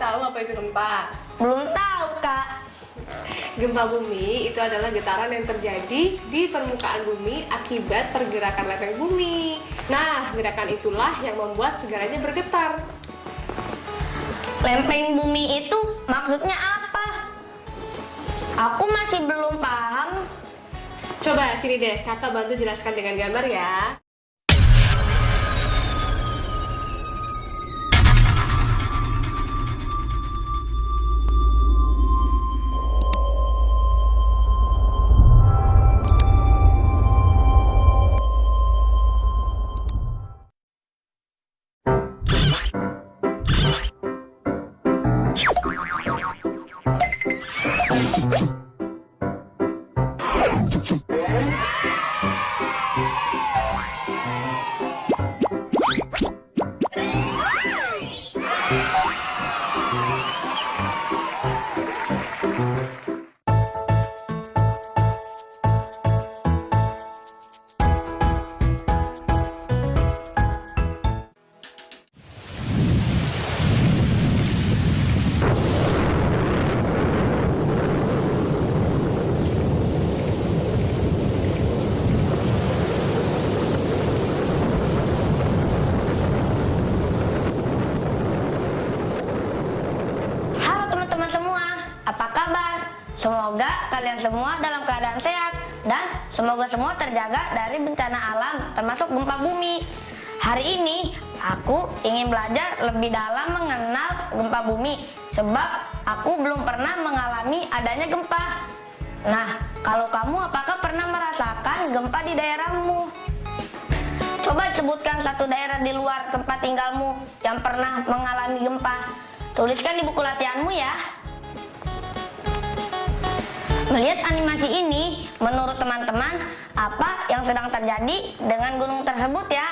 tahu apa itu gempa? Belum tahu, Kak. Gempa bumi itu adalah getaran yang terjadi di permukaan bumi akibat pergerakan lempeng bumi. Nah, gerakan itulah yang membuat segalanya bergetar. Lempeng bumi itu maksudnya apa? Aku masih belum paham. Coba sini deh, kakak bantu jelaskan dengan gambar ya. Semoga kalian semua dalam keadaan sehat dan semoga semua terjaga dari bencana alam termasuk gempa bumi. Hari ini aku ingin belajar lebih dalam mengenal gempa bumi sebab aku belum pernah mengalami adanya gempa. Nah, kalau kamu apakah pernah merasakan gempa di daerahmu? Coba sebutkan satu daerah di luar tempat tinggalmu yang pernah mengalami gempa. Tuliskan di buku latihanmu ya. Melihat animasi ini, menurut teman-teman, apa yang sedang terjadi dengan gunung tersebut ya?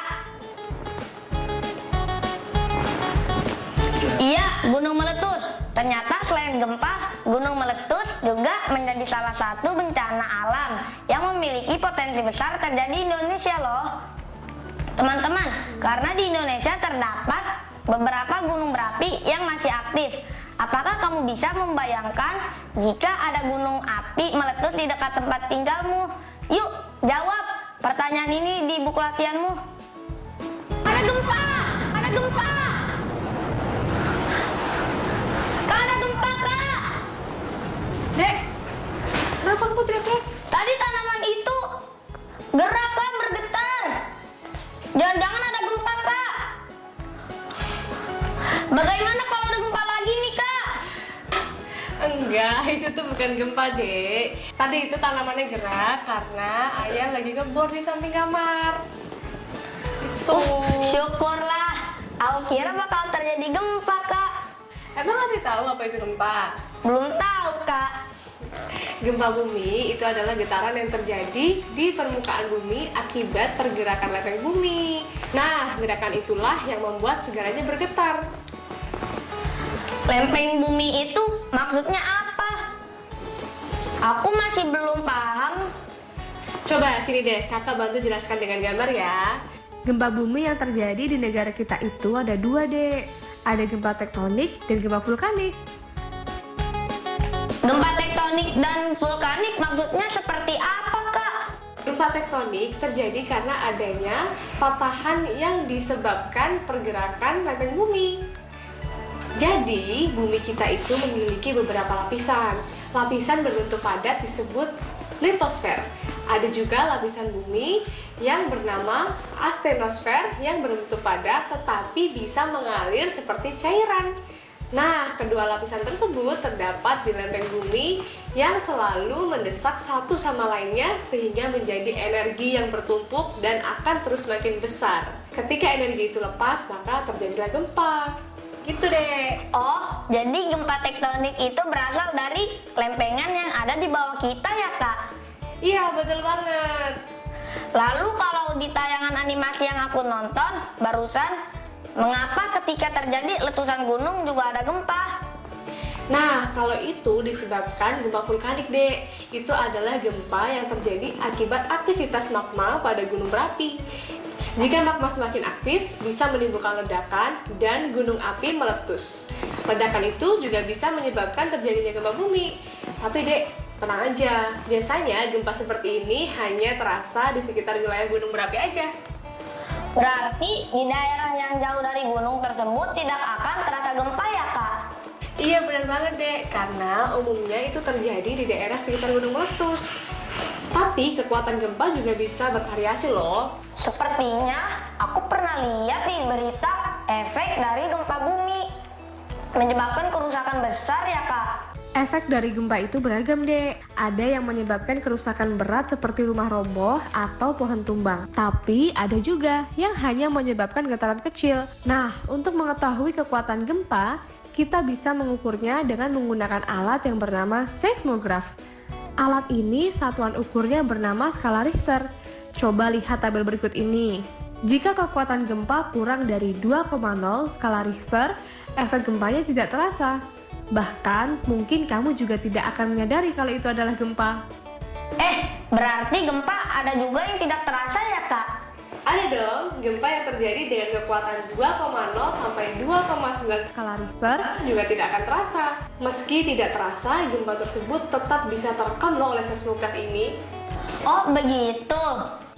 Iya, gunung meletus. Ternyata selain gempa, gunung meletus juga menjadi salah satu bencana alam yang memiliki potensi besar terjadi di Indonesia loh. Teman-teman, karena di Indonesia terdapat beberapa gunung berapi yang masih aktif. Apakah kamu bisa membayangkan jika ada gunung api meletus di dekat tempat tinggalmu? Yuk, jawab pertanyaan ini di buku latihanmu. Ada gempa! Ada gempa! Kak, ada gempa, Kak! Dek, kenapa kamu teriak-teriak? Tadi tanaman itu gerak, Kak, bergetar. Jangan-jangan ada gempa, Kak. Bagaimana kalau ada gempa lagi nih, Kak? Enggak, itu tuh bukan gempa, Dek. Tadi itu tanamannya gerak karena ayah lagi ngebor di samping kamar. Itu. Syukurlah. Aku kira bakal terjadi gempa, Kak. Emang Adi tahu apa itu gempa? Belum tahu, Kak. Gempa bumi itu adalah getaran yang terjadi di permukaan bumi akibat pergerakan lempeng bumi. Nah, gerakan itulah yang membuat segalanya bergetar. Lempeng bumi itu maksudnya apa? Aku masih belum paham. Coba sini deh, kakak bantu jelaskan dengan gambar ya. Gempa bumi yang terjadi di negara kita itu ada dua, Dek. Ada gempa tektonik dan gempa vulkanik. Gempa tektonik dan vulkanik maksudnya seperti apa, Kak? Gempa tektonik terjadi karena adanya patahan yang disebabkan pergerakan lempeng bumi. Jadi, bumi kita itu memiliki beberapa lapisan. Lapisan berbentuk padat disebut litosfer. Ada juga lapisan bumi yang bernama astenosfer yang berbentuk padat tetapi bisa mengalir seperti cairan. Nah, kedua lapisan tersebut terdapat di lempeng bumi yang selalu mendesak satu sama lainnya sehingga menjadi energi yang bertumpuk dan akan terus makin besar. Ketika energi itu lepas, maka terjadilah gempa. Gitu deh. Oh, jadi gempa tektonik itu berasal dari lempengan yang ada di bawah kita ya, Kak? Iya, betul banget. Lalu kalau di tayangan animasi yang aku nonton barusan, mengapa ketika terjadi letusan gunung juga ada gempa? Nah, kalau itu disebabkan gempa vulkanik, Dek. Itu adalah gempa yang terjadi akibat aktivitas magma pada gunung berapi. Jika magma semakin aktif, bisa menimbulkan ledakan dan gunung api meletus. Ledakan itu juga bisa menyebabkan terjadinya gempa bumi. Tapi Dek, tenang aja, biasanya gempa seperti ini hanya terasa di sekitar wilayah gunung berapi aja. Berarti di daerah yang jauh dari gunung tersebut tidak akan terasa gempa ya Kak? Iya benar banget Dek, karena umumnya itu terjadi di daerah sekitar gunung meletus. Tapi kekuatan gempa juga bisa bervariasi loh. Sepertinya aku pernah lihat di berita efek dari gempa bumi menyebabkan kerusakan besar ya Kak. Efek dari gempa itu beragam Dek. Ada yang menyebabkan kerusakan berat seperti rumah roboh atau pohon tumbang. Tapi ada juga yang hanya menyebabkan getaran kecil. Nah, untuk mengetahui kekuatan gempa, kita bisa mengukurnya dengan menggunakan alat yang bernama seismograf. Alat ini satuan ukurnya bernama skala Richter. Coba lihat tabel berikut ini. Jika kekuatan gempa kurang dari 2,0 skala Richter, efek gempanya tidak terasa. Bahkan mungkin kamu juga tidak akan menyadari kalau itu adalah gempa. Berarti gempa ada juga yang tidak terasa ya Kak? Ada dong, gempa yang terjadi dengan kekuatan 2,0 sampai 2,9 skala Richter juga tidak akan terasa. Meski tidak terasa, gempa tersebut tetap bisa terekam loh oleh seismograf ini. Oh begitu.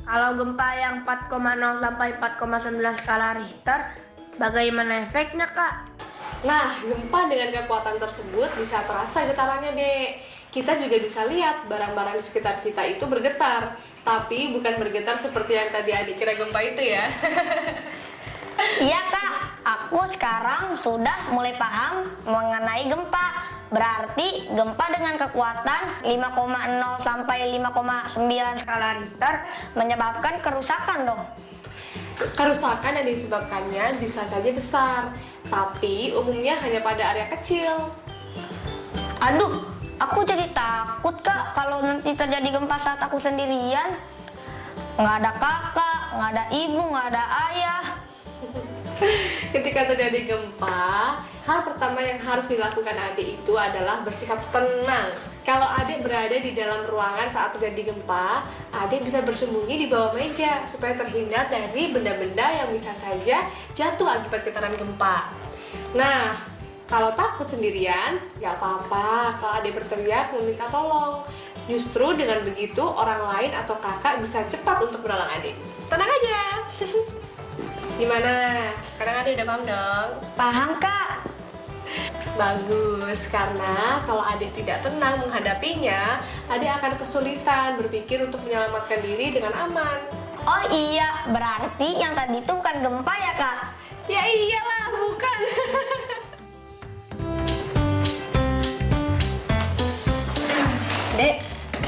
Kalau gempa yang 4,0 sampai 4,9 skala Richter, bagaimana efeknya Kak? Nah, gempa dengan kekuatan tersebut bisa terasa getarannya Dek. Kita juga bisa lihat barang-barang di sekitar kita itu bergetar. Tapi bukan bergetar seperti yang tadi adik kira gempa itu ya. Iya Kak, aku sekarang sudah mulai paham mengenai gempa. Berarti gempa dengan kekuatan 5,0 sampai 5,9 Skala Richter menyebabkan kerusakan dong. Kerusakan yang disebabkannya bisa saja besar, tapi umumnya hanya pada area kecil. Aduh, aku jadi takut Kak kalau nanti terjadi gempa saat aku sendirian. Nggak ada kakak, nggak ada ibu, nggak ada ayah. Ketika terjadi gempa, hal pertama yang harus dilakukan adik itu adalah bersikap tenang. Kalau adik berada di dalam ruangan saat terjadi gempa, adik bisa bersembunyi di bawah meja supaya terhindar dari benda-benda yang bisa saja jatuh akibat getaran gempa. Nah, kalau takut sendirian, gak apa-apa kalau adik berteriak meminta tolong. Justru dengan begitu orang lain atau kakak bisa cepat untuk menolong adik. Tenang aja. Gimana? Sekarang adik udah paham dong? Paham Kak? Bagus, karena kalau adik tidak tenang menghadapinya, adik akan kesulitan berpikir untuk menyelamatkan diri dengan aman. Oh iya, berarti yang tadi itu bukan gempa ya Kak? Ya iyalah, bukan. Dek,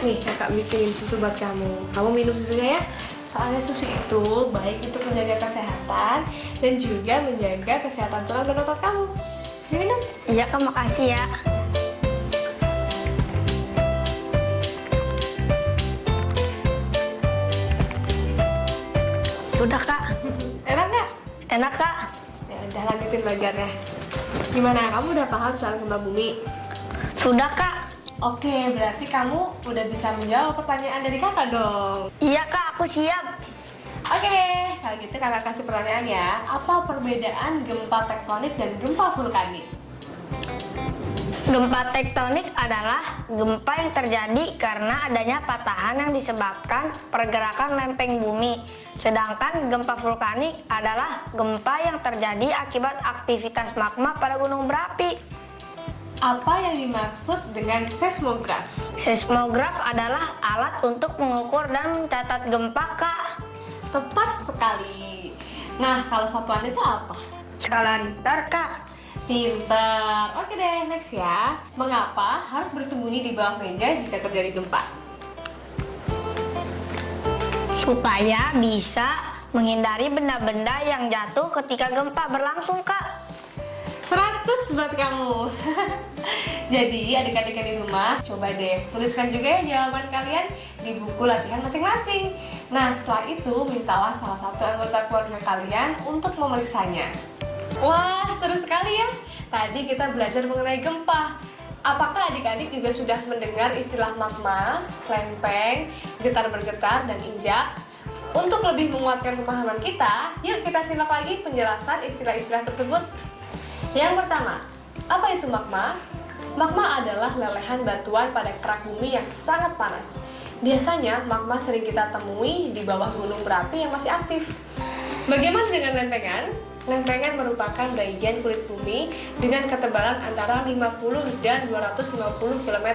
nih kakak bikinin susu buat kamu. Kamu minum susunya ya. Soalnya susu itu baik untuk menjaga kesehatan dan juga menjaga kesehatan tulang dan otot kamu. Minum. Iya Kak, makasih ya. Udah Kak. Enak nggak? Enak Kak. Ya udah lanjutin belajarnya. Gimana? Kamu udah paham soal gempa bumi? Sudah Kak. Oke, berarti kamu udah bisa menjawab pertanyaan dari kakak dong. Iya Kak, aku siap. Oke, kalau gitu kakak kasih pertanyaan ya. Apa perbedaan gempa tektonik dan gempa vulkanik? Gempa tektonik adalah gempa yang terjadi karena adanya patahan yang disebabkan pergerakan lempeng bumi. Sedangkan gempa vulkanik adalah gempa yang terjadi akibat aktivitas magma pada gunung berapi. Apa yang dimaksud dengan seismograf? Seismograf adalah alat untuk mengukur dan mencatat gempa Kak. Tepat sekali. Nah, kalau satuan itu apa? skala Richter Kak, Pinter. Oke deh, next ya. Mengapa harus bersembunyi di bawah meja jika terjadi gempa? supaya bisa menghindari benda-benda yang jatuh ketika gempa berlangsung Kak. 100 buat kamu. Jadi adik-adik yang di rumah, coba deh tuliskan juga ya jawaban kalian di buku latihan masing-masing. Nah, setelah itu mintalah salah satu anggota keluarga kalian untuk memeriksanya. Wah, seru sekali ya. Tadi kita belajar mengenai gempa. Apakah adik-adik juga sudah mendengar istilah magma, lempeng, getar bergetar, dan injak? Untuk lebih menguatkan pemahaman kita, yuk kita simak lagi penjelasan istilah-istilah tersebut. Yang pertama, apa itu magma? Magma adalah lelehan batuan pada kerak bumi yang sangat panas. Biasanya magma sering kita temui di bawah gunung berapi yang masih aktif. Bagaimana dengan lempengan? Lempengan merupakan bagian kulit bumi dengan ketebalan antara 50 dan 250 km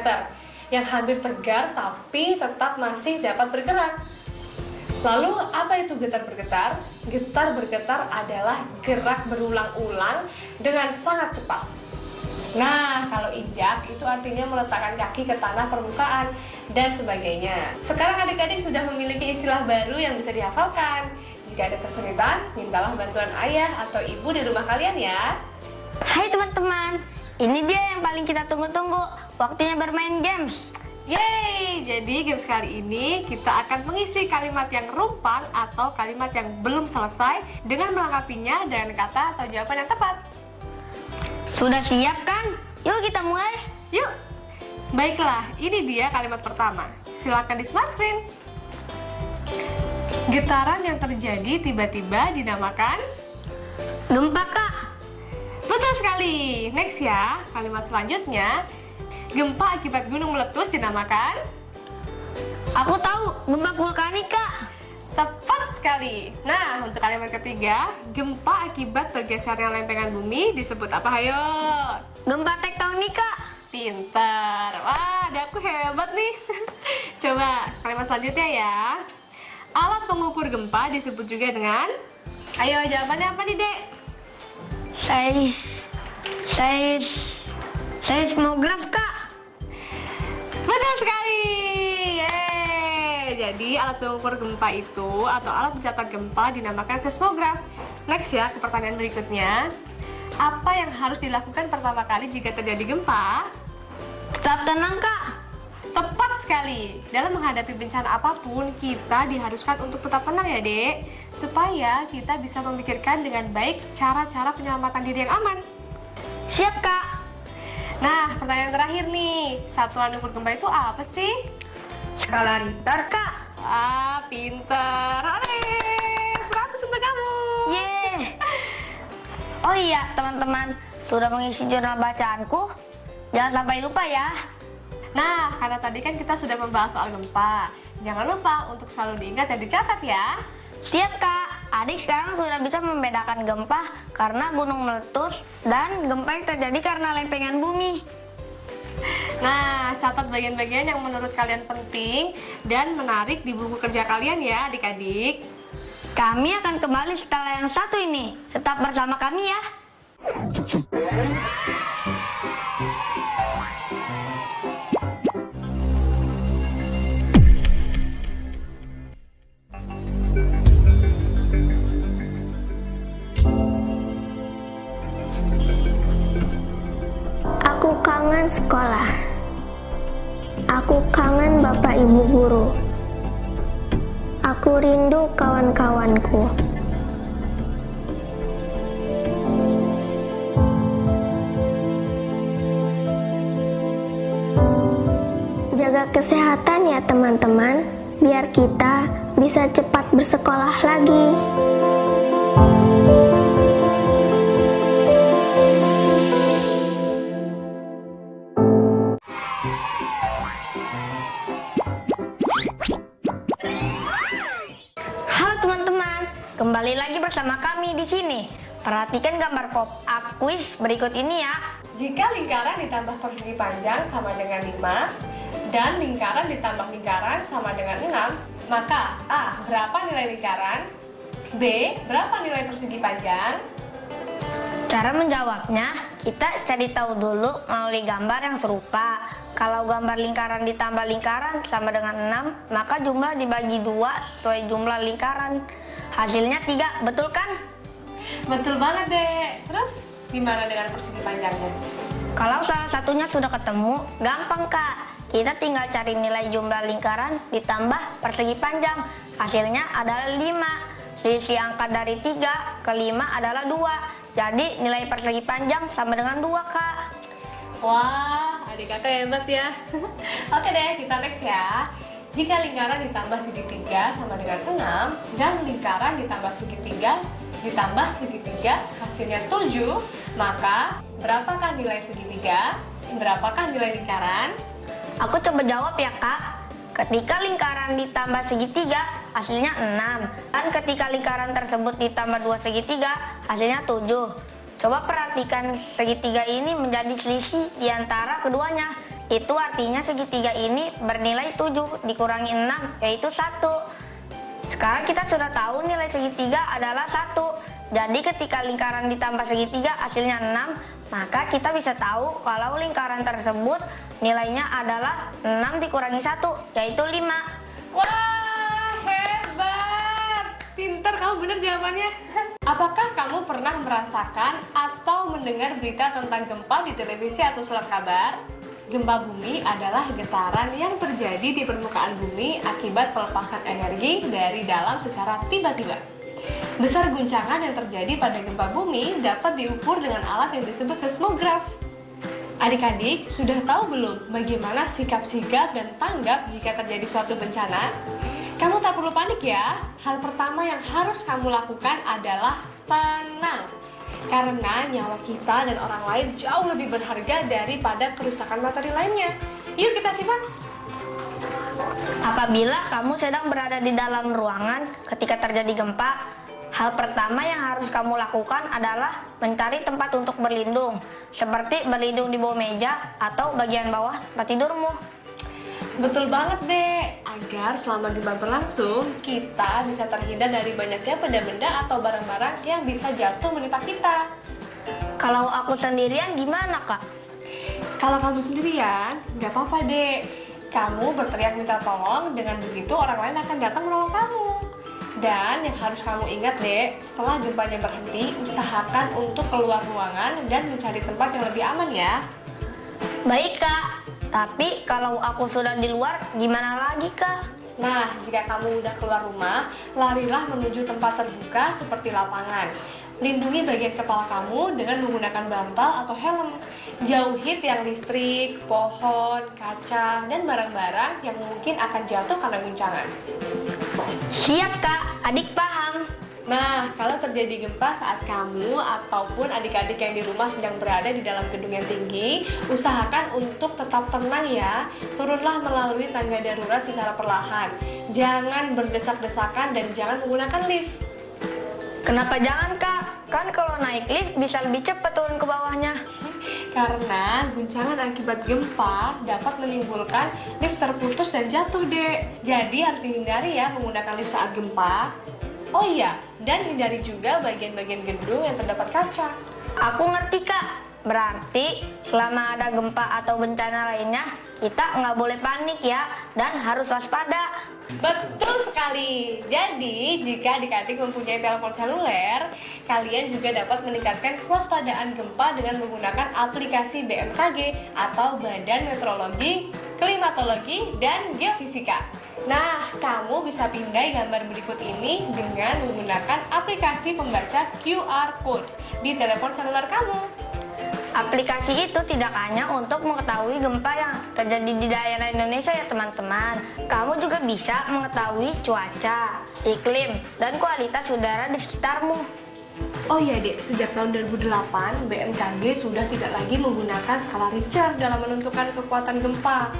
yang hampir tegar tapi tetap masih dapat bergerak. Lalu, apa itu getar bergetar? Getar bergetar adalah gerak berulang-ulang dengan sangat cepat. Nah, kalau injak itu artinya meletakkan kaki ke tanah permukaan dan sebagainya. Sekarang adik-adik sudah memiliki istilah baru yang bisa dihafalkan. Jika ada kesulitan, mintalah bantuan ayah atau ibu di rumah kalian ya. Hai teman-teman, ini dia yang paling kita tunggu-tunggu, waktunya bermain games. Yeay, jadi games kali ini kita akan mengisi kalimat yang rumpang atau kalimat yang belum selesai dengan melengkapinya dengan kata atau jawaban yang tepat. Sudah siap kan? Yuk kita mulai. Yuk, baiklah, ini dia kalimat pertama. Silakan di smart screen. Getaran yang terjadi tiba-tiba dinamakan Gempa kak. betul sekali. Next ya, kalimat selanjutnya. Gempa akibat gunung meletus dinamakan Aku tahu, gempa vulkanik kak. tepat sekali. Nah, untuk kalimat ketiga, gempa akibat bergesernya lempengan bumi disebut apa? Hayo. Gempa tektonik kak. Pintar. Wah, ada aku hebat nih. Coba kalimat selanjutnya ya. Alat pengukur gempa disebut juga dengan ayo jawabannya apa nih, Dek? Seismograf kak. Betul sekali. Yeay. Jadi alat pengukur gempa itu atau alat pencatat gempa dinamakan seismograf. Next ya, ke pertanyaan berikutnya. Apa yang harus dilakukan pertama kali jika terjadi gempa? Tetap tenang kak. Tepat sekali. Dalam menghadapi bencana apapun, kita diharuskan untuk tetap tenang ya, Dek. Supaya kita bisa memikirkan dengan baik cara-cara penyelamatan diri yang aman. Siap kak. Nah, pertanyaan terakhir nih. Satuan ukur gempa itu apa sih? Skala Richter. Kak. Ah, pinter. Ore, 100 untuk kamu. Yeay. Oh iya teman-teman, sudah mengisi jurnal bacaanku. Jangan sampai lupa ya. Nah, karena tadi kan kita sudah membahas soal gempa. Jangan lupa untuk selalu diingat dan dicatat ya. Siap kak. Adik sekarang sudah bisa membedakan gempa karena gunung meletus dan gempa yang terjadi karena lempengan bumi. Nah, catat bagian-bagian yang menurut kalian penting dan menarik di buku kerja kalian ya, adik-adik. Kami akan kembali setelah yang satu ini. Tetap bersama kami ya. Aku kangen sekolah. Aku kangen Bapak Ibu guru. Aku rindu kawan-kawanku. Jaga kesehatan ya teman-teman, biar kita bisa cepat bersekolah lagi. Halo teman-teman, kembali lagi bersama kami di sini. Perhatikan gambar pop-up quiz berikut ini ya. Jika lingkaran ditambah persegi panjang sama dengan 5 dan lingkaran ditambah lingkaran sama dengan 6, maka A. Berapa nilai lingkaran? B. Berapa nilai persegi panjang? Cara menjawabnya, kita cari tahu dulu melalui gambar yang serupa. Kalau gambar lingkaran ditambah lingkaran sama dengan 6, maka jumlah dibagi 2 sesuai jumlah lingkaran. Hasilnya 3, betul kan? Betul banget, Dek. Terus gimana dengan persegi panjangnya? Kalau salah satunya sudah ketemu, gampang kak. Kita tinggal cari nilai jumlah lingkaran ditambah persegi panjang. Hasilnya adalah 5. Selisih angka dari 3 ke 5 adalah 2. Jadi nilai persegi panjang sama dengan 2 kak. Wah, adik kakak hebat ya. Oke deh, kita next ya. Jika lingkaran ditambah segitiga sama dengan 6 dan lingkaran ditambah segitiga hasilnya 7, maka berapakah nilai segitiga? Berapakah nilai lingkaran? Aku coba jawab ya Kak. Ketika lingkaran ditambah segitiga, hasilnya 6. Dan ketika lingkaran tersebut ditambah 2 segitiga, hasilnya 7. Coba perhatikan segitiga ini menjadi selisih di antara keduanya. Itu artinya segitiga ini bernilai 7 dikurangi 6, yaitu 1. Sekarang kita sudah tahu nilai segitiga adalah 1. Jadi ketika lingkaran ditambah segitiga hasilnya 6, maka kita bisa tahu kalau lingkaran tersebut nilainya adalah 6 dikurangi 1, yaitu 5. Wah, hebat! Pinter, kamu bener jawabannya. Apakah kamu pernah merasakan atau mendengar berita tentang gempa di televisi atau surat kabar? Gempa bumi adalah getaran yang terjadi di permukaan bumi akibat pelepasan energi dari dalam secara tiba-tiba. Besar guncangan yang terjadi pada gempa bumi dapat diukur dengan alat yang disebut seismograf. Adik-adik, sudah tahu belum bagaimana sikap sigap dan tanggap jika terjadi suatu bencana? Kamu tak perlu panik ya. Hal pertama yang harus kamu lakukan adalah tenang. Karena nyawa kita dan orang lain jauh lebih berharga daripada kerusakan materi lainnya. Yuk kita simak. Apabila kamu sedang berada di dalam ruangan ketika terjadi gempa, hal pertama yang harus kamu lakukan adalah mencari tempat untuk berlindung, seperti berlindung di bawah meja atau bagian bawah tempat tidurmu. Betul banget deh, agar selama gempa berlangsung, kita bisa terhindar dari banyaknya benda-benda atau barang-barang yang bisa jatuh menimpa kita. Kalau aku sendirian gimana Kak? Kalau kamu sendirian, nggak apa-apa deh. Kamu berteriak minta tolong, dengan begitu orang lain akan datang menolong kamu. Dan yang harus kamu ingat deh, setelah gempanya berhenti, usahakan untuk keluar ruangan dan mencari tempat yang lebih aman ya. Baik Kak. Tapi kalau aku sudah di luar, gimana lagi Kak? Nah, jika kamu udah keluar rumah, larilah menuju tempat terbuka seperti lapangan. Lindungi bagian kepala kamu dengan menggunakan bantal atau helm. Jauhi tiang listrik, pohon, kaca, dan barang-barang yang mungkin akan jatuh karena guncangan. Siap Kak, adik paham. Nah, kalau terjadi gempa saat kamu ataupun adik-adik yang di rumah sedang berada di dalam gedung yang tinggi, usahakan untuk tetap tenang ya. Turunlah melalui tangga darurat secara perlahan. Jangan berdesak-desakan dan jangan menggunakan lift. Kenapa jangan Kak? Kan kalau naik lift bisa lebih cepat turun ke bawahnya. Karena guncangan akibat gempa dapat menimbulkan lift terputus dan jatuh deh. Jadi harus dihindari ya menggunakan lift saat gempa. Oh iya, dan hindari juga bagian-bagian gedung yang terdapat kaca. Aku ngerti Kak. Berarti selama ada gempa atau bencana lainnya, kita nggak boleh panik ya, dan harus waspada. Betul sekali. Jadi, jika adik-adik mempunyai telepon seluler, kalian juga dapat meningkatkan kewaspadaan gempa dengan menggunakan aplikasi BMKG atau Badan Meteorologi, Klimatologi, dan Geofisika. Nah, kamu bisa pindai gambar berikut ini dengan menggunakan aplikasi pembaca QR Code di telepon seluler kamu. Aplikasi itu tidak hanya untuk mengetahui gempa yang terjadi di daerah Indonesia ya teman-teman. Kamu juga bisa mengetahui cuaca, iklim, dan kualitas udara di sekitarmu. Oh iya dek, sejak tahun 2008 BMKG sudah tidak lagi menggunakan skala Richter dalam menentukan kekuatan gempa.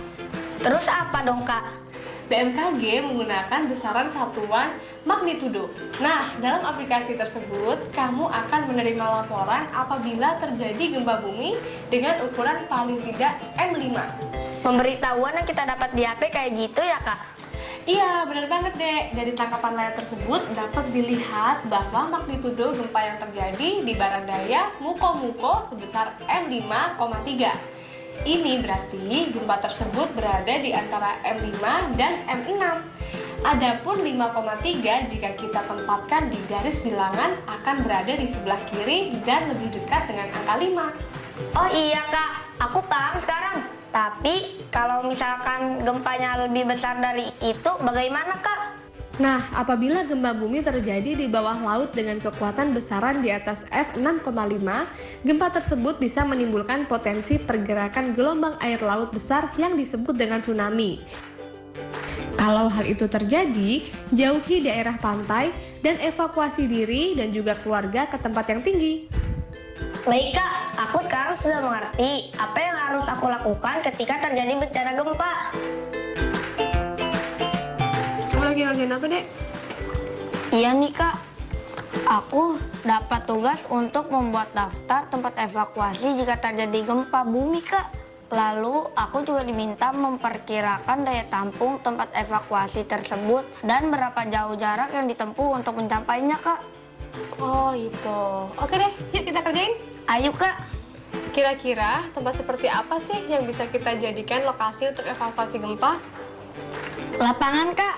Terus apa dong Kak? BMKG menggunakan besaran satuan magnitudo. Nah, dalam aplikasi tersebut, kamu akan menerima laporan apabila terjadi gempa bumi dengan ukuran paling tidak M5. Pemberitahuan yang kita dapat di HP kayak gitu ya Kak? Iya, benar banget dek. Dari tangkapan layar tersebut dapat dilihat bahwa magnitudo gempa yang terjadi di barat daya Muko-Muko sebesar M5,3. Ini berarti gempa tersebut berada di antara M5 dan M6. Adapun 5,3 jika kita tempatkan di garis bilangan akan berada di sebelah kiri dan lebih dekat dengan angka 5. Oh iya Kak, aku paham sekarang. Tapi kalau misalkan gempanya lebih besar dari itu, bagaimana Kak? Nah, apabila gempa bumi terjadi di bawah laut dengan kekuatan besaran di atas F6,5, gempa tersebut bisa menimbulkan potensi pergerakan gelombang air laut besar yang disebut dengan tsunami. Kalau hal itu terjadi, jauhi daerah pantai dan evakuasi diri dan juga keluarga ke tempat yang tinggi. Baik Kak, aku sekarang sudah mengerti apa yang harus aku lakukan ketika terjadi bencana gempa. Kamu lagi ngerjain apa, Dek? Iya nih Kak, aku dapat tugas untuk membuat daftar tempat evakuasi jika terjadi gempa bumi Kak. Lalu aku juga diminta memperkirakan daya tampung tempat evakuasi tersebut dan berapa jauh jarak yang ditempuh untuk mencapainya Kak. Oh itu. Oke deh, yuk kita kerjain. Ayo Kak. Kira-kira tempat seperti apa sih yang bisa kita jadikan lokasi untuk evakuasi gempa? Lapangan Kak.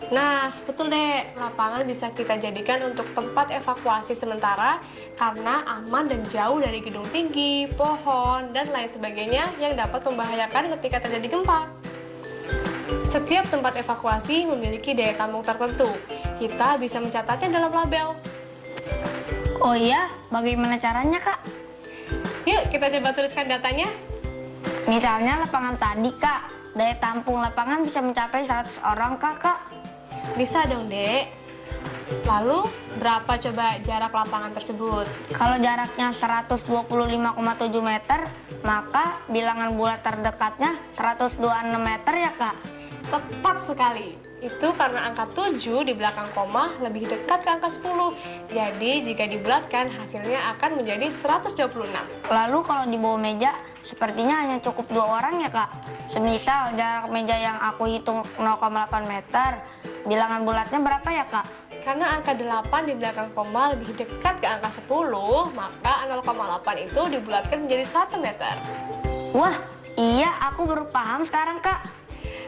Nah, betul deh, lapangan bisa kita jadikan untuk tempat evakuasi sementara karena aman dan jauh dari gedung tinggi, pohon, dan lain sebagainya yang dapat membahayakan ketika terjadi gempa. Setiap tempat evakuasi memiliki daya tampung tertentu. Kita bisa mencatatnya dalam label. Oh iya, bagaimana caranya Kak? Yuk, kita coba tuliskan datanya. Misalnya lapangan tadi Kak, daya tampung lapangan bisa mencapai 100 orang Kak. Bisa dong, Dek. Lalu, berapa coba jarak lapangan tersebut? Kalau jaraknya 125,7 meter, maka bilangan bulat terdekatnya 126 meter ya Kak? Tepat sekali. Itu karena angka 7 di belakang koma lebih dekat ke angka 10. Jadi, jika dibulatkan, hasilnya akan menjadi 126. Lalu kalau di bawah meja, sepertinya hanya cukup 2 orang ya Kak? Semisal jarak meja yang aku hitung 0,8 meter, bilangan bulatnya berapa ya Kak? Karena angka 8 di belakang koma lebih dekat ke angka 10, maka 0,8 itu dibulatkan menjadi 1 meter. Wah, iya aku baru paham sekarang Kak.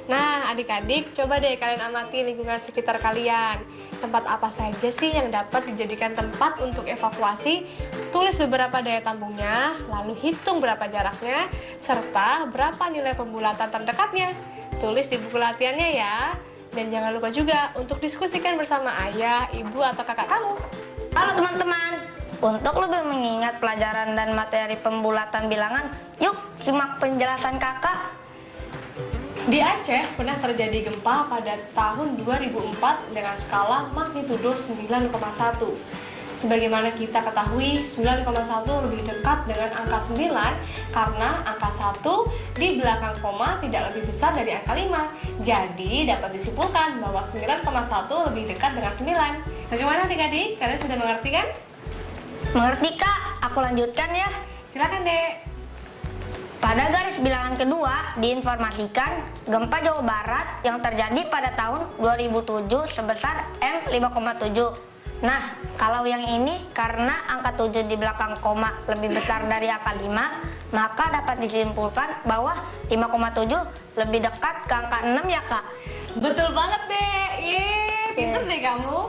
Nah, adik-adik, coba deh kalian amati lingkungan sekitar kalian. Tempat apa saja sih yang dapat dijadikan tempat untuk evakuasi? Tulis beberapa daya tampungnya, lalu hitung berapa jaraknya, serta berapa nilai pembulatan terdekatnya. Tulis di buku latihannya ya. Dan jangan lupa juga untuk diskusikan bersama ayah, ibu, atau kakak kamu. Halo teman-teman, untuk lebih mengingat pelajaran dan materi pembulatan bilangan, yuk simak penjelasan kakak. Di Aceh pernah terjadi gempa pada tahun 2004 dengan skala magnitudo 9,1. Sebagaimana kita ketahui, 9,1 lebih dekat dengan angka 9 karena angka 1 di belakang koma tidak lebih besar dari angka 5. Jadi dapat disimpulkan bahwa 9,1 lebih dekat dengan 9. Bagaimana adik-adik? Kalian sudah mengerti kan? Mengerti Kak, aku lanjutkan ya. Silakan Dek. Pada garis bilangan kedua diinformasikan gempa Jawa Barat yang terjadi pada tahun 2007 sebesar M5,7. Nah, kalau yang ini karena angka 7 di belakang koma lebih besar dari angka 5, maka dapat disimpulkan bahwa 5,7 lebih dekat ke angka 6 ya Kak? Betul banget Dek. Yeay, pinter deh kamu.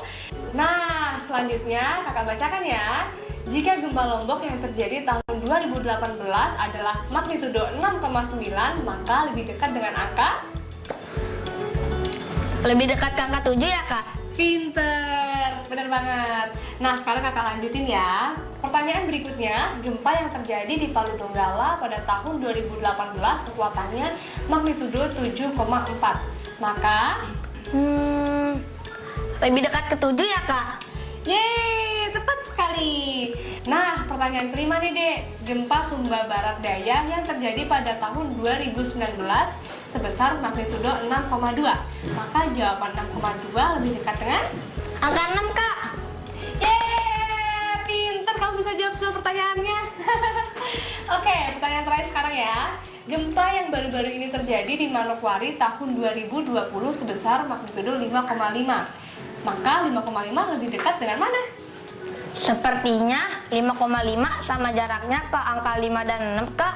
Nah, selanjutnya kakak bacakan ya. Jika gempa Lombok yang terjadi tahun 2018 adalah magnitudo 6,9, maka lebih dekat dengan angka? Lebih dekat ke angka 7 ya Kak? Pinter, bener banget. Nah, sekarang kakak lanjutin ya. Pertanyaan berikutnya, gempa yang terjadi di Palu Donggala pada tahun 2018 kekuatannya magnitudo 7,4. Maka? Lebih dekat ke 7 ya Kak? Yeay, tepat sekali. Nah, pertanyaan kelima nih Dek. Gempa Sumba Barat Daya yang terjadi pada tahun 2019 sebesar magnitudo 6,2. Maka jawaban 6,2 lebih dekat dengan? Angka 6 Kak? Yeay, pinter kamu bisa jawab semua pertanyaannya. Oke, pertanyaan terakhir sekarang ya. Gempa yang baru-baru ini terjadi di Manokwari tahun 2020 sebesar magnitudo 5,5. Maka 5,5 lebih dekat dengan mana? Sepertinya 5,5 sama jaraknya ke angka 5 dan 6 Kak.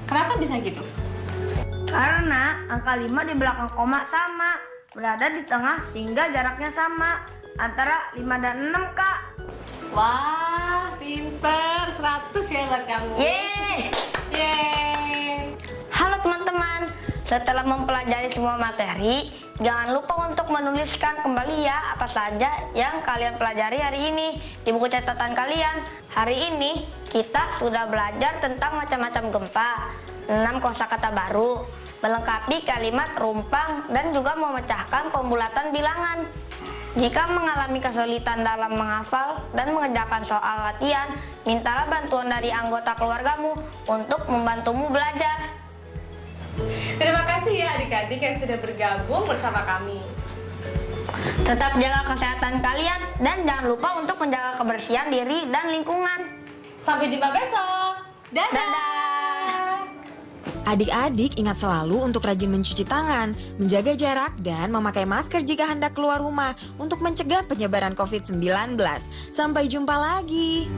Kenapa bisa gitu? Karena angka 5 di belakang koma sama, berada di tengah sehingga jaraknya sama antara 5 dan 6 Kak. Wah, pinter. 100 ya buat kamu. Yeay! Yeay. Halo teman-teman, setelah mempelajari semua materi, jangan lupa untuk menuliskan kembali ya apa saja yang kalian pelajari hari ini di buku catatan kalian. Hari ini kita sudah belajar tentang macam-macam gempa. 6 kosakata baru, melengkapi kalimat rumpang, dan juga memecahkan pembulatan bilangan. Jika mengalami kesulitan dalam menghafal dan mengerjakan soal latihan, mintalah bantuan dari anggota keluargamu untuk membantumu belajar. Terima kasih ya adik-adik yang sudah bergabung bersama kami. Tetap jaga kesehatan kalian dan jangan lupa untuk menjaga kebersihan diri dan lingkungan. Sampai jumpa besok. Dadah. Dadah. Adik-adik ingat selalu untuk rajin mencuci tangan, menjaga jarak, dan memakai masker jika hendak keluar rumah untuk mencegah penyebaran COVID-19. Sampai jumpa lagi.